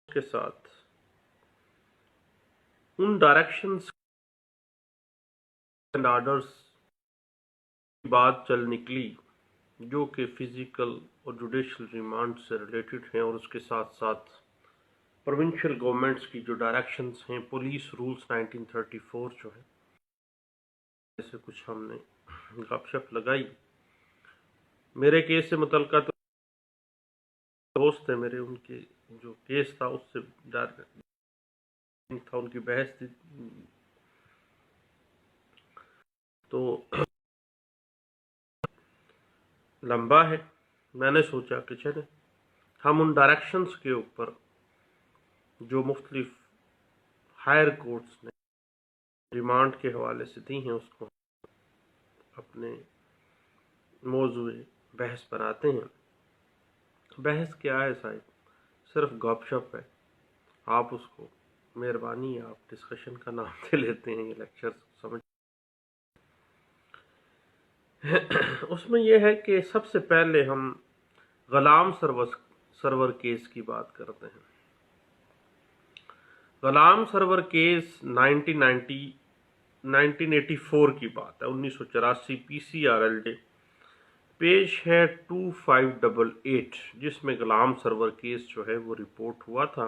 کے ساتھ ان directions and orders کی بات چل نکلی جو کہ فزیکل اور جوڈیشل ریمانڈ سے ریلیٹڈ ہیں، اور اس کے ساتھ ساتھ پروونشل گورنمنٹس کی جو ڈائریکشنز ہیں، پولیس رولز 1934 جو ہے، ایسے کچھ ہم نے گپ شپ لگائی۔ میرے کیس سے متعلقہ تو دوست ہیں میرے، ان کے جو کیس تھا اس سے تھا، ان کی بحث تھی، تو لمبا ہے۔ میں نے سوچا کہ چلے ہم ان ڈائریکشنز کے اوپر جو مختلف ہائر کورٹس نے ریمانڈ کے حوالے سے دی ہیں اس کو اپنے موضوع بحث بناتے ہیں۔ بحث کیا ہے صاحب؟ صرف گپ شپ ہے۔ آپ اس کو مہربانی ہے آپ ڈسکشن کا نام دے لیتے ہیں، یہ لیکچر سمجھ۔ اس میں یہ ہے کہ سب سے پہلے ہم غلام سرور کیس کی بات کرتے ہیں۔ غلام سرور کیس 1984 کی بات ہے، 1984 PCRLJ پیش ہے 2588، جس میں غلام سرور کیس جو ہے وہ رپورٹ ہوا تھا۔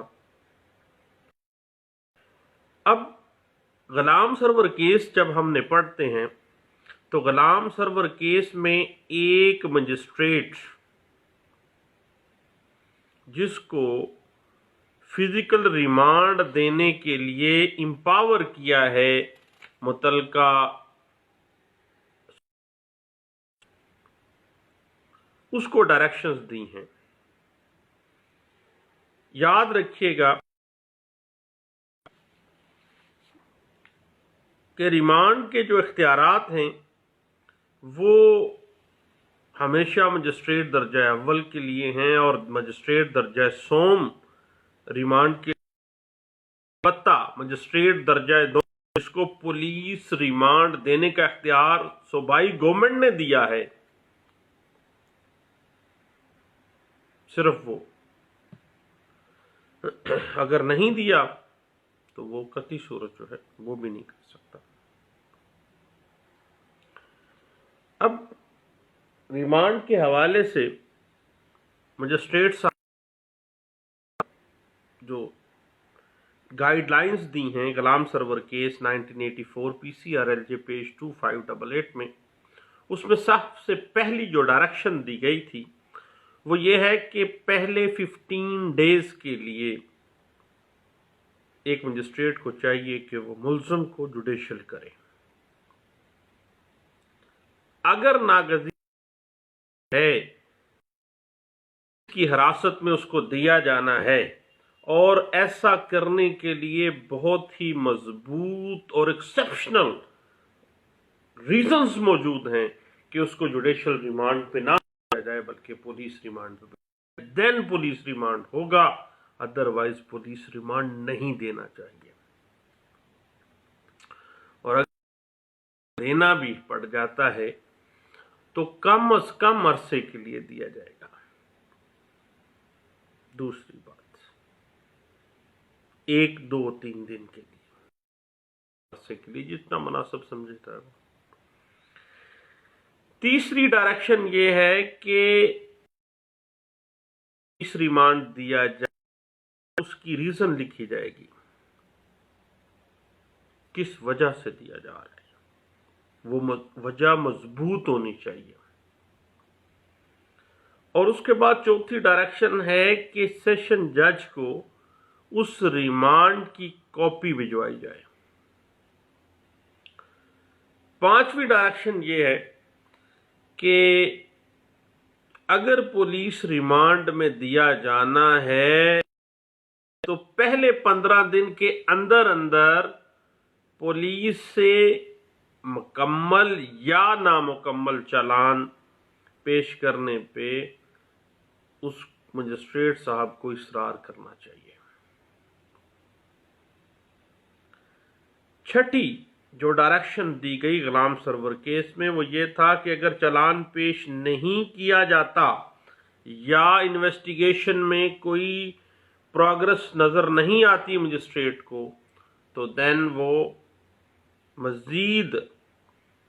اب غلام سرور کیس جب ہم نے پڑھتے ہیں تو غلام سرور کیس میں ایک مجسٹریٹ جس کو فزیکل ریمانڈ دینے کے لیے امپاور کیا ہے متعلقہ اس کو ڈائریکشنز دی ہیں۔ یاد رکھیے گا کہ ریمانڈ کے جو اختیارات ہیں وہ ہمیشہ مجسٹریٹ درجہ اول کے لیے ہیں، اور مجسٹریٹ درجہ سوم ریمانڈ کے البتہ مجسٹریٹ درجہ دو جس کو پولیس ریمانڈ دینے کا اختیار صوبائی گورنمنٹ نے دیا ہے، صرف وہ اگر نہیں دیا تو وہ قطعی صورت جو ہے وہ بھی نہیں کر سکتا۔ اب ریمانڈ کے حوالے سے مجسٹریٹ صاحب جو گائیڈ لائنز دی ہیں Ghulam Sarwar case 1984 PCRLJ page 2588 میں، اس میں سب سے پہلی جو ڈائریکشن دی گئی تھی وہ یہ ہے کہ پہلے 15 ڈیز کے لیے ایک مجسٹریٹ کو چاہیے کہ وہ ملزم کو جوڈیشل کرے۔ اگر ناگزیر ہے کی حراست میں اس کو دیا جانا ہے، اور ایسا کرنے کے لیے بہت ہی مضبوط اور ایکسیپشنل ریزنز موجود ہیں کہ اس کو جوڈیشل ریمانڈ پہ نہ دیا جائے بلکہ پولیس ریمانڈ پہ، دین پولیس ریمانڈ ہوگا، ادروائز پولیس ریمانڈ نہیں دینا چاہیے۔ اور اگر دینا بھی پڑ جاتا ہے تو کم از کم عرصے کے لیے دیا جائے گا۔ دوسری بات، 1 2 3 دن کے لیے، عرصے کے لیے جتنا مناسب سمجھتا ہے وہ۔ تیسری ڈائریکشن یہ ہے کہ اس ریمانڈ دیا جائے، اس کی ریزن لکھی جائے گی، کس وجہ سے دیا جا رہا ہے، وہ وجہ مضبوط ہونی چاہیے۔ اور اس کے بعد چوتھی ڈائریکشن ہے کہ سیشن جج کو اس ریمانڈ کی کاپی بھجوائی جائے۔ پانچویں ڈائریکشن یہ ہے کہ اگر پولیس ریمانڈ میں دیا جانا ہے تو پہلے 15 دن کے اندر اندر پولیس سے مکمل یا نامکمل چالان پیش کرنے پہ اس مجسٹریٹ صاحب کو اصرار کرنا چاہیے۔ چھٹی جو ڈائریکشن دی گئی غلام سرور کیس میں وہ یہ تھا کہ اگر چالان پیش نہیں کیا جاتا یا انویسٹیگیشن میں کوئی پروگرس نظر نہیں آتی مجسٹریٹ کو تو دین وہ مزید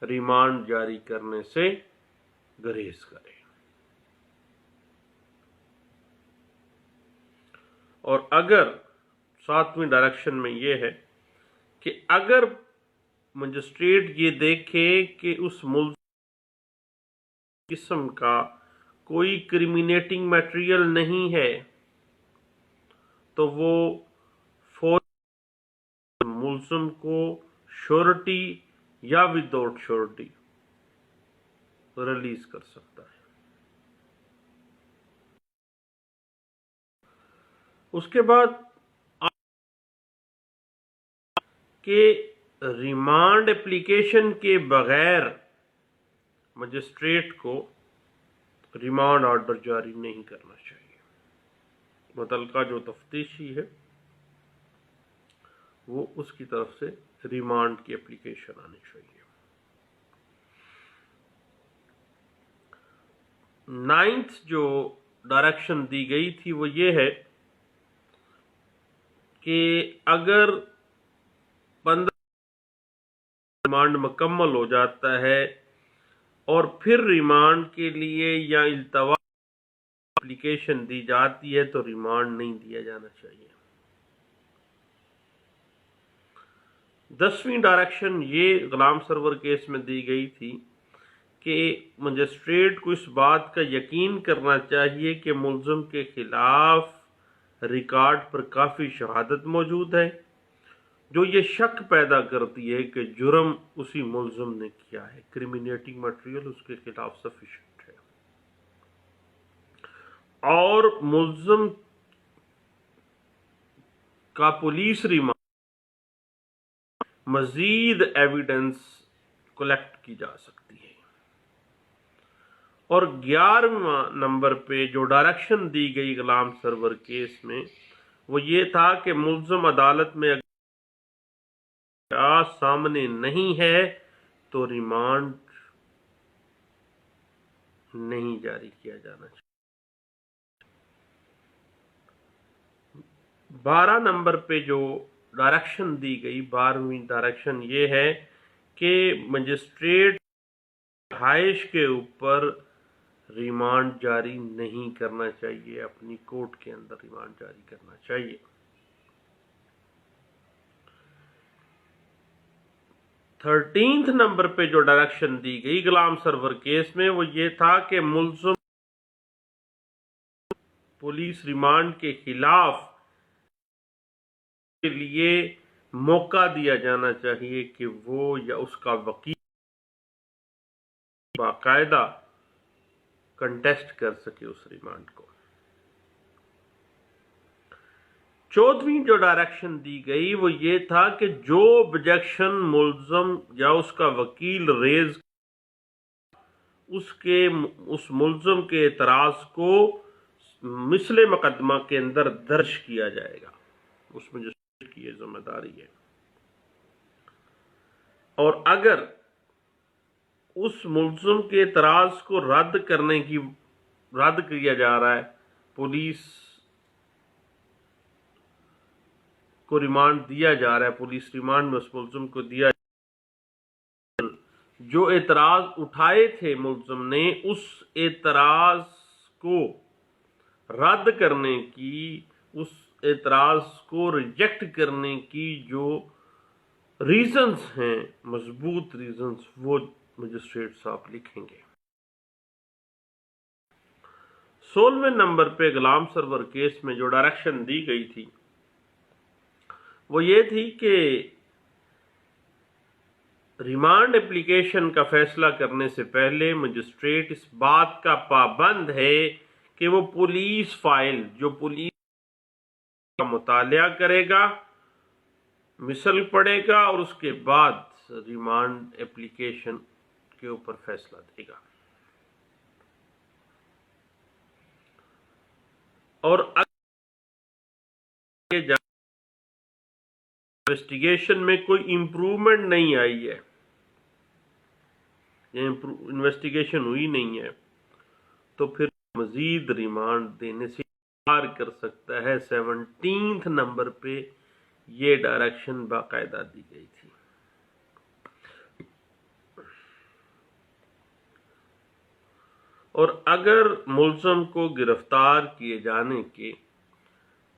ریمانڈ جاری کرنے سے گریز کرے. اور اگر 7ویں ڈائریکشن میں یہ ہے کہ اگر مجسٹریٹ یہ دیکھے کہ اس ملزم قسم کا کوئی کرمینیٹنگ میٹیریل نہیں ہے تو وہ فوراً ملزم کو شورٹی یا وداؤٹ شورٹی ریلیز کر سکتا ہے. اس کے بعد کہ ریمانڈ اپلیکیشن کے بغیر مجسٹریٹ کو ریمانڈ آرڈر جاری نہیں کرنا چاہیے. متعلقہ جو تفتیشی ہے وہ اس کی طرف سے ریمانڈ کی اپلیکیشن آنی چاہیے. 9th جو ڈائریکشن دی گئی تھی وہ یہ ہے کہ اگر 15 ریمانڈ مکمل ہو جاتا ہے اور پھر ریمانڈ کے لیے یا التوا اپلیکیشن دی جاتی ہے تو ریمانڈ نہیں دیا جانا چاہیے. 10ویں ڈائریکشن یہ غلام سرور کیس میں دی گئی تھی کہ مجسٹریٹ کو اس بات کا یقین کرنا چاہیے کہ ملزم کے خلاف ریکارڈ پر کافی شہادت موجود ہے جو یہ شک پیدا کرتی ہے کہ جرم اسی ملزم نے کیا ہے. کرمینیٹنگ میٹیریل اس کے خلاف سفیشینٹ ہے اور ملزم کا پولیس ریمانڈ مزید ایویڈنس کلیکٹ کی جا سکتی ہے. اور 11واں نمبر پہ جو ڈائریکشن دی گئی غلام سرور کیس میں وہ یہ تھا کہ ملزم عدالت میں اگر سامنے نہیں ہے تو ریمانڈ نہیں جاری کیا جانا چاہیے. 12 نمبر پہ جو ڈائریکشن دی گئی 12ویں ڈائریکشن یہ ہے کہ مجسٹریٹ رہائش کے اوپر ریمانڈ جاری نہیں کرنا چاہیے، اپنی کورٹ کے اندر ریمانڈ جاری کرنا چاہیے. 13th نمبر پہ جو ڈائریکشن دی گئی غلام سرور کیس میں وہ یہ تھا کہ ملزم پولیس ریمانڈ کے خلاف کے لیے موقع دیا جانا چاہیے کہ وہ یا اس کا وکیل باقاعدہ کنٹیسٹ کر سکے اس ریمانڈ کو. 14ویں جو ڈائریکشن دی گئی وہ یہ تھا کہ جو آبجیکشن ملزم یا اس کا وکیل ریز اس ملزم کے اعتراض کو مثل مقدمہ کے اندر درج کیا جائے گا. اس میں جس کی یہ ذمہ داری ہے. اور اگر اس ملزم کے اعتراض کو رد کیا جا رہا ہے، پولیس کو ریمانڈ دیا جا رہا ہے، پولیس ریمانڈ میں اس ملزم کو دیا جا رہا ہے، جو اعتراض اٹھائے تھے ملزم نے اس اعتراض کو رد کرنے کی، اس اعتراض کو ریجیکٹ کرنے کی جو ریزنز ہیں، مضبوط ریزنز، وہ مجسٹریٹ صاحب لکھیں گے. 16ویں نمبر پہ غلام سرور کیس میں جو ڈائریکشن دی گئی تھی وہ یہ تھی کہ ریمانڈ اپلیکیشن کا فیصلہ کرنے سے پہلے مجسٹریٹ اس بات کا پابند ہے کہ وہ پولیس فائل جو پولیس کا مطالعہ کرے گا، مثل پڑھے گا اور اس کے بعد ریمانڈ اپلیکیشن کے اوپر فیصلہ دے گا. اور انویسٹیگیشن میں کوئی امپروومنٹ نہیں آئی ہے، انویسٹیگیشن ہوئی نہیں ہے، تو پھر مزید ریمانڈ دینے سے کر سکتا ہے۔ 17 نمبر پہ یہ ڈائریکشن باقاعدہ دی گئی تھی۔ اور اگر ملزم کو گرفتار کیے جانے کے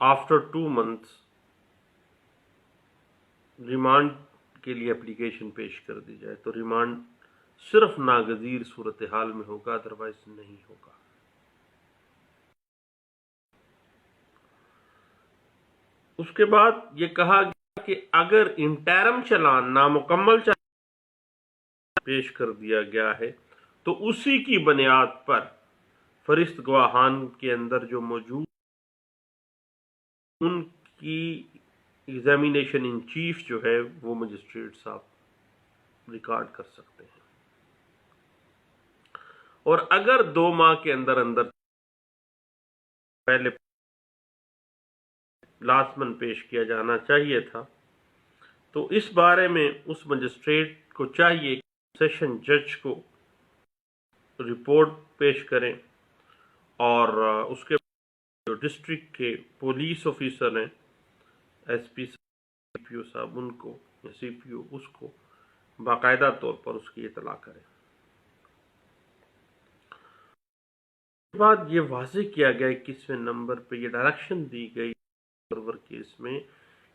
آفٹر 2 months ریمانڈ کے لیے اپلیکیشن پیش کر دی جائے تو ریمانڈ صرف ناگزیر صورتحال میں ہوگا، ادروائز نہیں ہوگا۔ اس کے بعد یہ کہا گیا کہ اگر انٹرم چلان نامکمل چلان پیش کر دیا گیا ہے تو اسی کی بنیاد پر فرست گواہان کے اندر جو موجود ان کی ایگزامینیشن ان چیف جو ہے وہ مجسٹریٹ صاحب ریکارڈ کر سکتے ہیں۔ اور اگر 2 ماہ کے اندر پہلے لازماً پیش کیا جانا چاہیے تھا تو اس بارے میں اس مجسٹریٹ کو چاہیے کہ سیشن جج کو رپورٹ پیش کریں، اور اس کے جو ڈسٹرکٹ کے پولیس آفیسر ہیں، ایس پی پی او صاحب، ان کو یا سی پی او اس کو باقاعدہ طور پر اس کی اطلاع کریں۔ اس کے بعد یہ واضح کیا گیا 21ویں نمبر پہ یہ ڈائریکشن دی گئی سرور کیس میں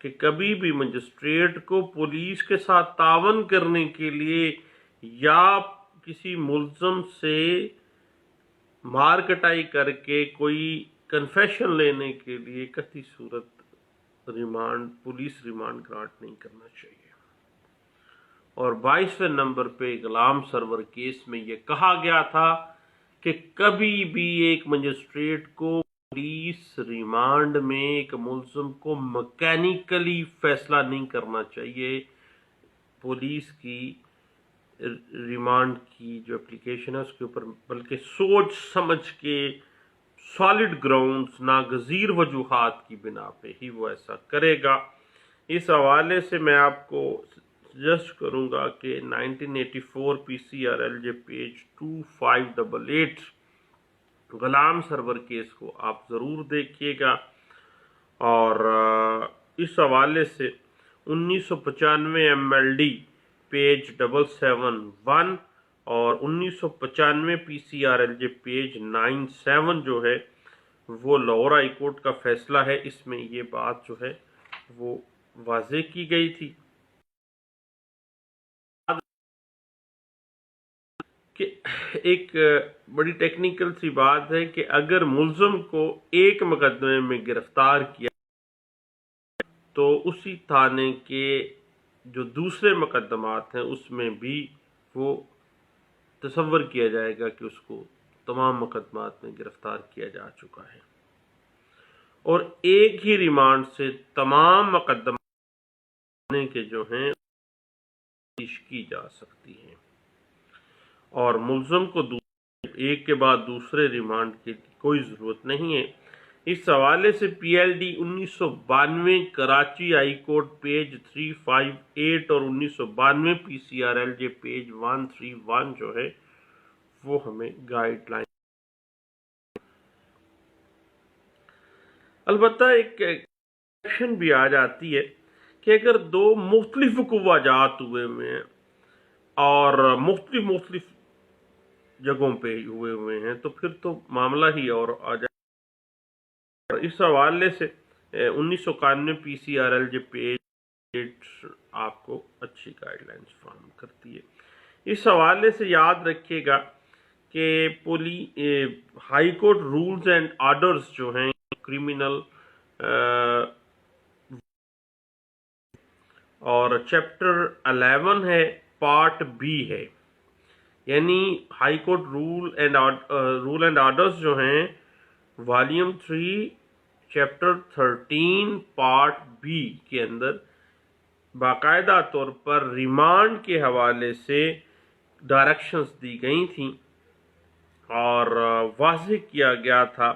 کہ کبھی بھی مجسٹریٹ کو پولیس کے ساتھ تعاون کرنے کے لیے یا کسی ملزم سے مار کٹائی کر کے کوئی کنفیشن لینے کے لیے کسی صورت پولیس ریمانڈ گرانٹ نہیں کرنا چاہیے۔ اور 22ویں نمبر پہ غلام سرور کیس میں یہ کہا گیا تھا کہ کبھی بھی ایک مجسٹریٹ کو پولیس ریمانڈ میں ایک ملزم کو مکینیکلی فیصلہ نہیں کرنا چاہیے۔ پولیس کی ریمانڈ کی جو اپلیکیشن ہے اس کے اوپر بلکہ سوچ سمجھ کے سالڈ گراؤنڈز، ناگزیر وجوہات کی بنا پہ ہی وہ ایسا کرے گا۔ اس حوالے سے میں آپ کو سجیسٹ کروں گا کہ 1984 P C R L J page 2588 Ghulam سرور کیس کو آپ ضرور دیکھیے گا۔ اور اس حوالے سے 1995 ایم ایل ڈی پیج 771 اور 1995 P C R L J page 97 جو ہے وہ لاہور ہائی کورٹ کا فیصلہ ہے۔ اس میں یہ بات جو ہے وہ واضح کی گئی تھی کہ ایک بڑی ٹیکنیکل سی بات ہے کہ اگر ملزم کو ایک مقدمے میں گرفتار کیا تو اسی تھانے کے جو دوسرے مقدمات ہیں اس میں بھی وہ تصور کیا جائے گا کہ اس کو تمام مقدمات میں گرفتار کیا جا چکا ہے، اور ایک ہی ریمانڈ سے تمام مقدمات کے جو ہیں پیش کی جا سکتی ہیں، اور ملزم کو ایک کے بعد دوسرے ریمانڈ کی کوئی ضرورت نہیں ہے۔ اس حوالے سے P L D 1992 Karachi high court page 358 اور 1992 P C R L J page 131 جو ہے وہ ہمیں گائیڈ لائن۔ البتہ ایک ایکشن بھی آ جاتی ہے کہ اگر 2 مختلف وقوع جات ہوئے ہیں اور مختلف جگہوں پہ ہوئے ہیں تو پھر تو معاملہ ہی اور آ جائے۔ اس حوالے سے 1991 P C R L J page آپ کو اچھی گائیڈ لائنز فراہم کرتی ہے۔ اس حوالے سے یاد رکھیے گا کہ high court rules and orders جو ہیں کریمنل اور چیپٹر 11 ہے، پارٹ بی ہے، یعنی high court rule and orders جو ہیں والیوم 3 چیپٹر 13 پارٹ بی کے اندر باقاعدہ طور پر ریمانڈ کے حوالے سے ڈائریکشنز دی گئی تھیں، اور واضح کیا گیا تھا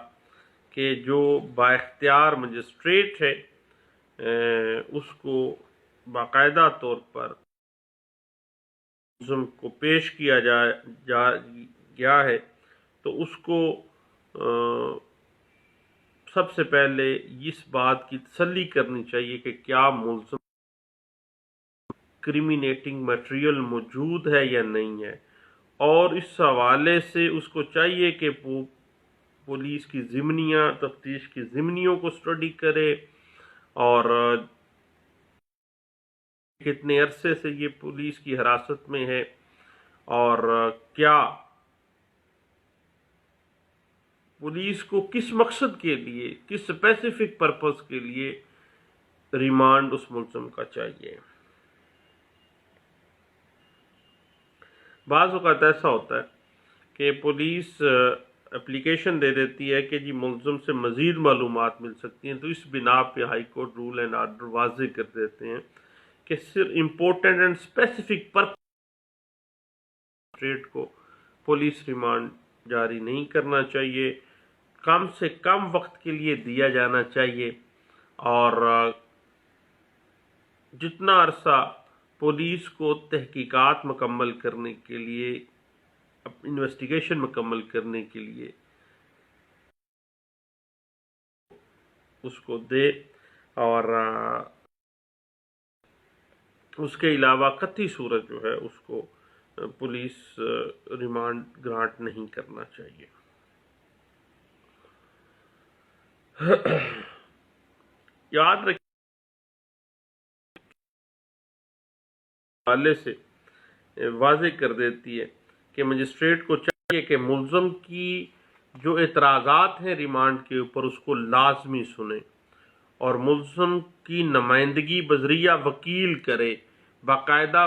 کہ جو بااختیار مجسٹریٹ ہے اس کو باقاعدہ طور پر ملزم کو پیش کیا گیا ہے تو اس کو سب سے پہلے اس بات کی تسلی کرنی چاہیے کہ کیا ملزم کرمینیٹنگ میٹیریل موجود ہے یا نہیں ہے، اور اس حوالے سے اس کو چاہیے کہ پولیس کی ضمنیاں تفتیش کی ضمنیوں کو سٹڈی کرے، اور کتنے عرصے سے یہ پولیس کی حراست میں ہے، اور کیا پولیس کو کس مقصد کے لیے، کس اسپیسیفک پرپز کے لیے ریمانڈ اس ملزم کا چاہیے۔ بعض اوقات ایسا ہوتا ہے کہ پولیس اپلیکیشن دے دیتی ہے کہ جی ملزم سے مزید معلومات مل سکتی ہیں، تو اس بنا پہ high court rule and order واضح کر دیتے ہیں کہ صرف امپورٹنٹ اینڈ اسپیسیفک پرپز کو پولیس ریمانڈ جاری نہیں کرنا چاہیے، کم سے کم وقت کے لیے دیا جانا چاہیے، اور جتنا عرصہ پولیس کو تحقیقات مکمل کرنے کے لیے، انویسٹیگیشن مکمل کرنے کے لیے اس کو دے، اور اس کے علاوہ قطعی صورت جو ہے اس کو پولیس ریمانڈ گرانٹ نہیں کرنا چاہیے۔ یاد رکھیں حوالے سے واضح کر دیتی ہے کہ مجسٹریٹ کو چاہیے کہ ملزم کی جو اعتراضات ہیں ریمانڈ کے اوپر اس کو لازمی سنیں، اور ملزم کی نمائندگی بذریعہ وکیل کرے، باقاعدہ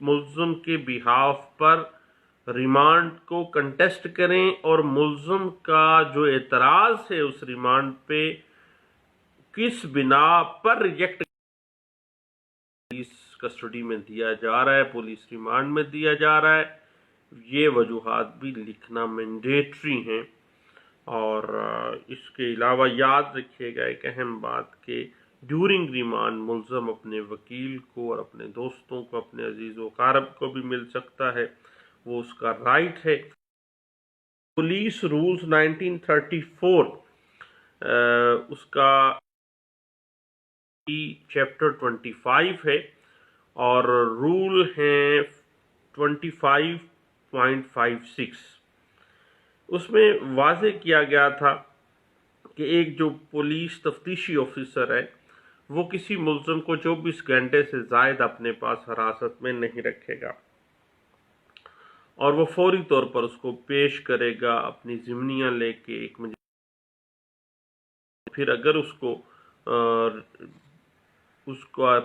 ملزم کے بہاف پر ریمانڈ کو کنٹیسٹ کریں، اور ملزم کا جو اعتراض ہے اس ریمانڈ پہ کس بنا پر ریجیکٹ پولیس کسٹڈی میں دیا جا رہا ہے، پولیس ریمانڈ میں دیا جا رہا ہے، یہ وجوہات بھی لکھنا مینڈیٹری ہیں۔ اور اس کے علاوہ یاد رکھیے گا ایک اہم بات کہ ڈیورنگ ریمانڈ ملزم اپنے وکیل کو اور اپنے دوستوں کو، اپنے عزیز و اقارب کو بھی مل سکتا ہے، وہ اس کا رائٹ ہے۔ پولیس رولز 1934 اس کا چیپٹر 25 ہے، اور رول ہیں 25.56۔ اس میں واضح کیا گیا تھا کہ ایک جو پولیس تفتیشی آفیسر ہے وہ کسی ملزم کو 24 گھنٹے سے زائد اپنے پاس حراست میں نہیں رکھے گا، اور وہ فوری طور پر اس کو پیش کرے گا اپنی ضمنیاں لے کے ایک پھر اگر اس کو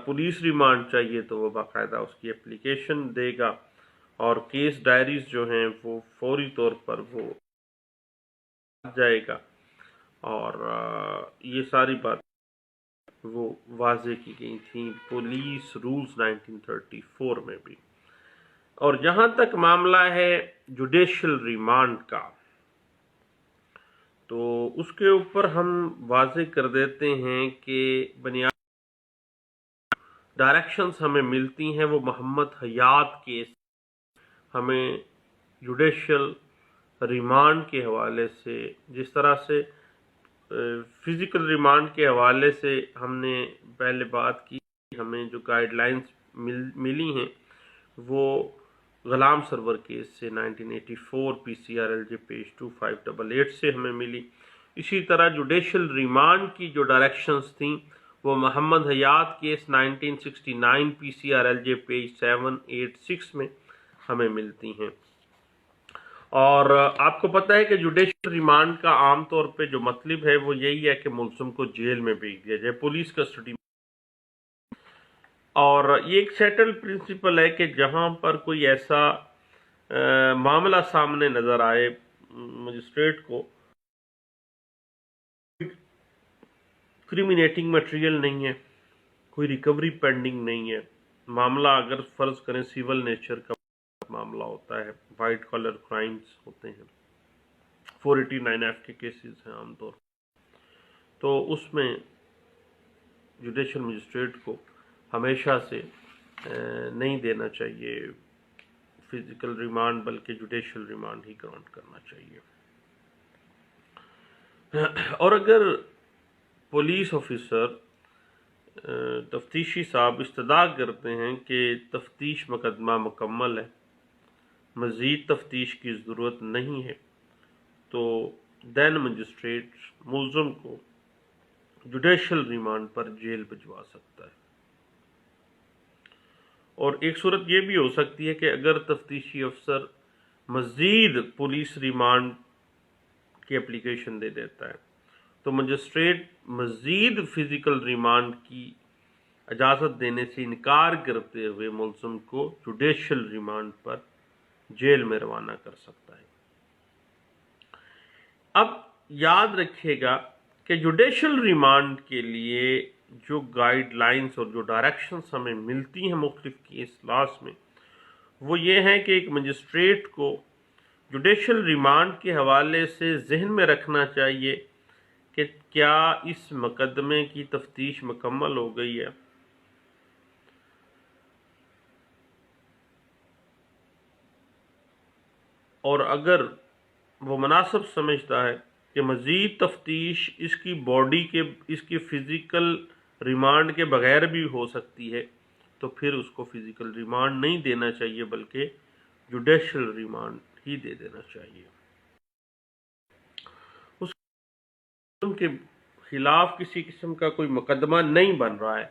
پولیس ریمانڈ چاہیے تو وہ باقاعدہ اس کی اپلیکیشن دے گا، اور کیس ڈائریز جو ہیں وہ فوری طور پر وہ جائے گا، اور یہ ساری بات وہ واضح کی گئی تھیں پولیس رولز 1934 میں بھی۔ اور جہاں تک معاملہ ہے جوڈیشل ریمانڈ کا، تو اس کے اوپر ہم واضح کر دیتے ہیں کہ بنیادی ڈائریکشنز ہمیں ملتی ہیں وہ محمد حیات کیس ہمیں جوڈیشل ریمانڈ کے حوالے سے، جس طرح سے فزیکل ریمانڈ کے حوالے سے ہم نے پہلے بات کی، ہمیں جو گائیڈ لائنز ملی ہیں وہ غلام سرور کیس سے 1984 PCRLJ پیج 2588 سے ہمیں ملی۔ اسی طرح جوڈیشل ریمانڈ کی جو ڈائریکشنز تھیں وہ محمد حیات کیس 1969 PCRLJ پیج 786 میں ہمیں ملتی ہیں۔ اور آپ کو پتہ ہے کہ جوڈیشل ریمانڈ کا عام طور پہ جو مطلب ہے وہ یہی ہے کہ ملزم کو جیل میں بھیج دیا جائے، پولیس کسٹڈی میں، اور یہ ایک سیٹل پرنسپل ہے کہ جہاں پر کوئی ایسا معاملہ سامنے نظر آئے مجسٹریٹ کو، کرمینیٹنگ میٹیریل نہیں ہے، کوئی ریکوری پینڈنگ نہیں ہے، معاملہ اگر فرض کریں سیول نیچر کا معاملہ ہوتا ہے، وائٹ کالر کرائمز ہوتے ہیں، 489F کے کیسز ہیں عام طور، تو اس میں جوڈیشل مجسٹریٹ کو ہمیشہ سے نہیں دینا چاہیے فزیکل ریمانڈ، بلکہ جوڈیشل ریمانڈ ہی گرانٹ کرنا چاہیے۔ اور اگر پولیس آفیسر تفتیشی صاحب استدعا کرتے ہیں کہ تفتیش مقدمہ مکمل ہے، مزید تفتیش کی ضرورت نہیں ہے، تو دین مجسٹریٹ ملزم کو جوڈیشل ریمانڈ پر جیل بھجوا سکتا ہے۔ اور ایک صورت یہ بھی ہو سکتی ہے کہ اگر تفتیشی افسر مزید پولیس ریمانڈ کی اپلیکیشن دے دیتا ہے تو مجسٹریٹ مزید فزیکل ریمانڈ کی اجازت دینے سے انکار کرتے ہوئے ملزم کو جوڈیشل ریمانڈ پر جیل میں روانہ کر سکتا ہے۔ اب یاد رکھیے گا کہ جوڈیشل ریمانڈ کے لیے جو گائیڈ لائنز اور جو ڈائریکشنز ہمیں ملتی ہیں مختلف کیس لاز میں، وہ یہ ہیں کہ ایک مجسٹریٹ کو جوڈیشل ریمانڈ کے حوالے سے ذہن میں رکھنا چاہیے کہ کیا اس مقدمے کی تفتیش مکمل ہو گئی ہے، اور اگر وہ مناسب سمجھتا ہے کہ مزید تفتیش اس کی باڈی کے، اس کی فزیکل ریمانڈ کے بغیر بھی ہو سکتی ہے، تو پھر اس کو فزیکل ریمانڈ نہیں دینا چاہیے بلکہ جوڈیشل ریمانڈ ہی دے دینا چاہیے۔ اس کے خلاف کسی قسم کا کوئی مقدمہ نہیں بن رہا ہے،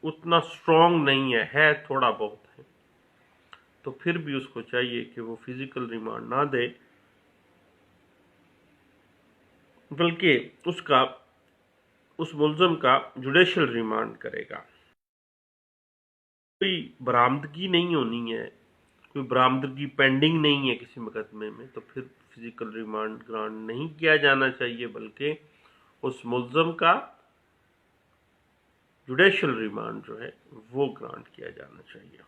اتنا سٹرونگ نہیں ہے تھوڑا بہت ہے، تو پھر بھی اس کو چاہیے کہ وہ فزیکل ریمانڈ نہ دے بلکہ اس ملزم کا جوڈیشل ریمانڈ کرے گا۔ کوئی برآمدگی نہیں ہونی ہے، کوئی برآمدگی پینڈنگ نہیں ہے کسی مقدمے میں، تو پھر فزیکل ریمانڈ گرانٹ نہیں کیا جانا چاہیے بلکہ اس ملزم کا جوڈیشل ریمانڈ جو ہے وہ گرانٹ کیا جانا چاہیے۔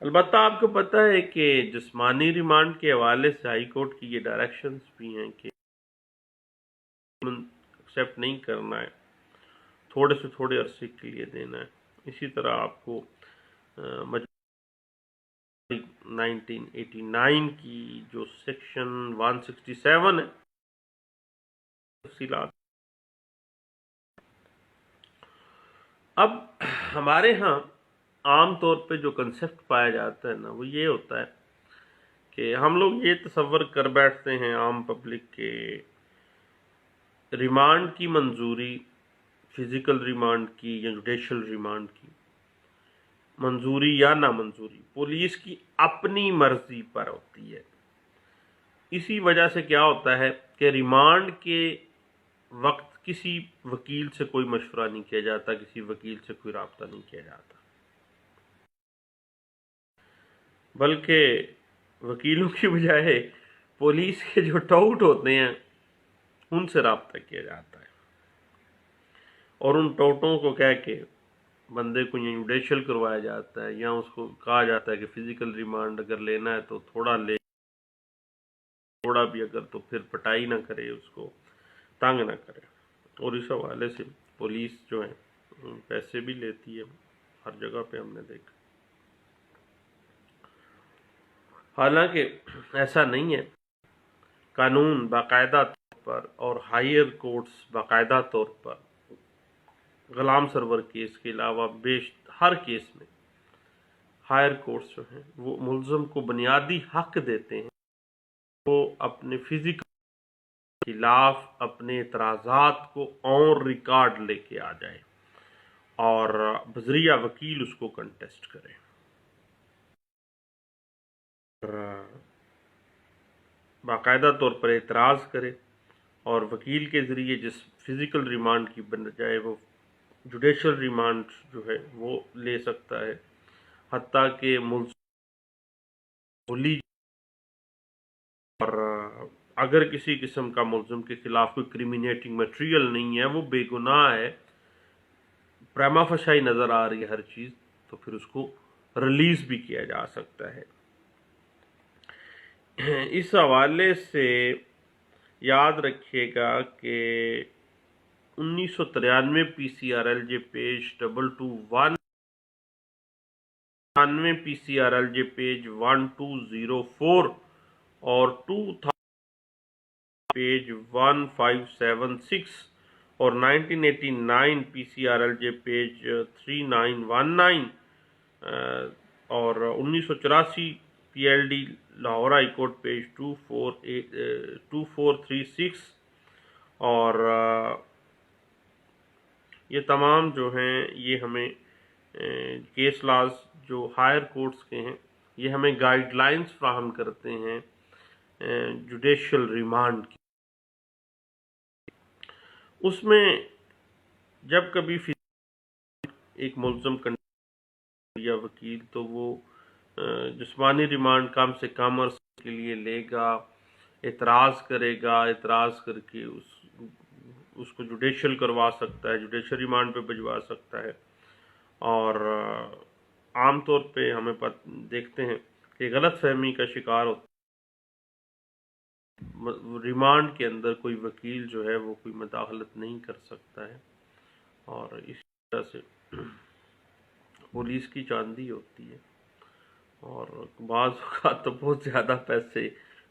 البتہ آپ کو پتہ ہے کہ جسمانی ریمانڈ کے حوالے سے ہائی کورٹ کی یہ ڈائریکشنز بھی ہیں کہ ایکسیپٹ نہیں کرنا ہے، تھوڑے سے تھوڑے عرصے کے لیے دینا ہے۔ اسی طرح آپ کو 1989 کی جو سیکشن 167 ہے تفصیلات۔ اب ہمارے ہاں عام طور پہ جو کنسیپٹ پایا جاتا ہے نا، وہ یہ ہوتا ہے کہ ہم لوگ یہ تصور کر بیٹھتے ہیں عام پبلک کے ریمانڈ کی منظوری، فزیکل ریمانڈ کی یا جوڈیشل ریمانڈ کی منظوری یا نامنظوری پولیس کی اپنی مرضی پر ہوتی ہے۔ اسی وجہ سے کیا ہوتا ہے کہ ریمانڈ کے وقت کسی وکیل سے کوئی مشورہ نہیں کیا جاتا، کسی وکیل سے کوئی رابطہ نہیں کیا جاتا، بلکہ وکیلوں کی بجائے پولیس کے جو ٹاؤٹ ہوتے ہیں ان سے رابطہ کیا جاتا ہے، اور ان ٹاؤٹوں کو کہہ کے بندے کو یا جوڈیشل کروایا جاتا ہے، یا اس کو کہا جاتا ہے کہ فزیکل ریمانڈ اگر لینا ہے تو تھوڑا لے، تھوڑا بھی اگر تو پھر پٹائی نہ کرے، اس کو تنگ نہ کرے۔ اور اس حوالے سے پولیس جو ہے پیسے بھی لیتی ہے، ہر جگہ پہ ہم نے دیکھا۔ حالانکہ ایسا نہیں ہے، قانون باقاعدہ طور پر اور ہائر کورٹس باقاعدہ طور پر غلام سرور کیس کے علاوہ ہر کیس میں ہائر کورٹس جو ہیں وہ ملزم کو بنیادی حق دیتے ہیں، وہ اپنے فزیکل خلاف اپنے اعتراضات کو آن ریکارڈ لے کے آ جائے اور بذریعہ وکیل اس کو کنٹیسٹ کرے، باقاعدہ طور پر اعتراض کرے، اور وکیل کے ذریعے جس فزیکل ریمانڈ کی بجائے وہ جوڈیشل ریمانڈ جو ہے وہ لے سکتا ہے، حتیٰ کہ اور اگر کسی قسم کا ملزم کے خلاف کوئی کریمینیٹنگ میٹیریل نہیں ہے، وہ بے گناہ ہے، پریما فشائی نظر آ رہی ہے ہر چیز، تو پھر اس کو ریلیز بھی کیا جا سکتا ہے۔ اس حوالے سے یاد رکھیے گا کہ 1993 P C R L J page 221، 93 P C R L J page 1204 اور 2000 پیج 1576 اور 1989 PCRLJ پیج 3919 اور 1984 PLD Lahore high court page 2436 اور یہ تمام جو ہیں یہ ہمیں کیس لاز جو ہائر کورٹس کے ہیں یہ ہمیں گائیڈ لائنز فراہم کرتے ہیں جوڈیشل ریمانڈ کی. اس میں جب کبھی ایک ملزم یا وکیل تو وہ جسمانی ریمانڈ کم سے کم عرصے کے لیے لے گا، اعتراض کرے گا، اعتراض کر کے اس کو جوڈیشل کروا سکتا ہے، جوڈیشل ریمانڈ پہ بھجوا سکتا ہے. اور عام طور پہ ہمیں دیکھتے ہیں کہ غلط فہمی کا شکار ہوتا ہے، ریمانڈ کے اندر کوئی وکیل جو ہے وہ کوئی مداخلت نہیں کر سکتا ہے، اور اسی طرح سے پولیس کی چاندی ہوتی ہے، اور بعض اوقات تو بہت زیادہ پیسے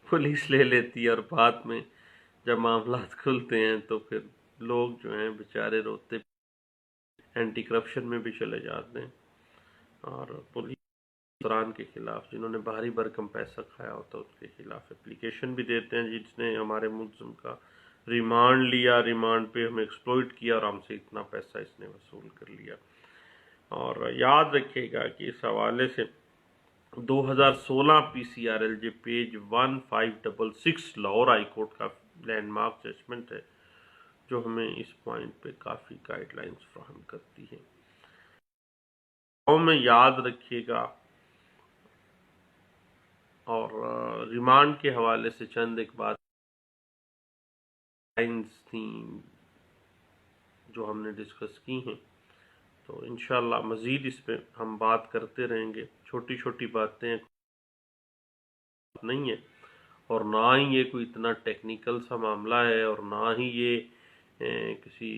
پولیس لے لیتی ہے، اور بعد میں جب معاملات کھلتے ہیں تو پھر لوگ جو ہیں بیچارے روتے اینٹی کرپشن میں بھی چلے جاتے ہیں، اور پولیس افسران کے خلاف جنہوں نے بھاری بھرکم پیسہ کھایا ہوتا ہے اس کے خلاف اپلیکیشن بھی دیتے ہیں جس نے ہمارے ملزم کا ریمانڈ لیا، ریمانڈ پہ ہمیں ایکسپلوئٹ کیا اور ہم سے اتنا پیسہ اس نے وصول کر لیا. اور یاد رکھیے گا کہ اس حوالے سے 2016 PCRLJ page 1566 Lahore high court کا لینڈ مارک ججمنٹ ہے جو ہمیں اس پوائنٹ پہ کافی گائیڈ لائنز فراہم کرتی ہے. میں یاد رکھیے گا. اور ریمانڈ کے حوالے سے چند ایک بات لائنز تھیں جو ہم نے ڈسکس کی ہیں، تو انشاءاللہ مزید اس پہ ہم بات کرتے رہیں گے. چھوٹی چھوٹی باتیں نہیں ہیں، اور نہ ہی یہ کوئی اتنا ٹیکنیکل سا معاملہ ہے، اور نہ ہی یہ کسی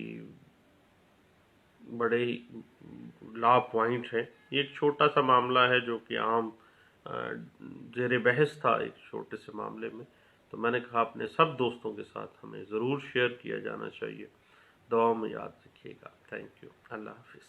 بڑے لا پوائنٹ ہے. یہ ایک چھوٹا سا معاملہ ہے جو کہ عام زیر بحث تھا ایک چھوٹے سے معاملے میں، تو میں نے کہا اپنے سب دوستوں کے ساتھ ہمیں ضرور شیئر کیا جانا چاہیے. دعاؤں میں یاد رکھیے گا. Thank you. اللہ حافظ.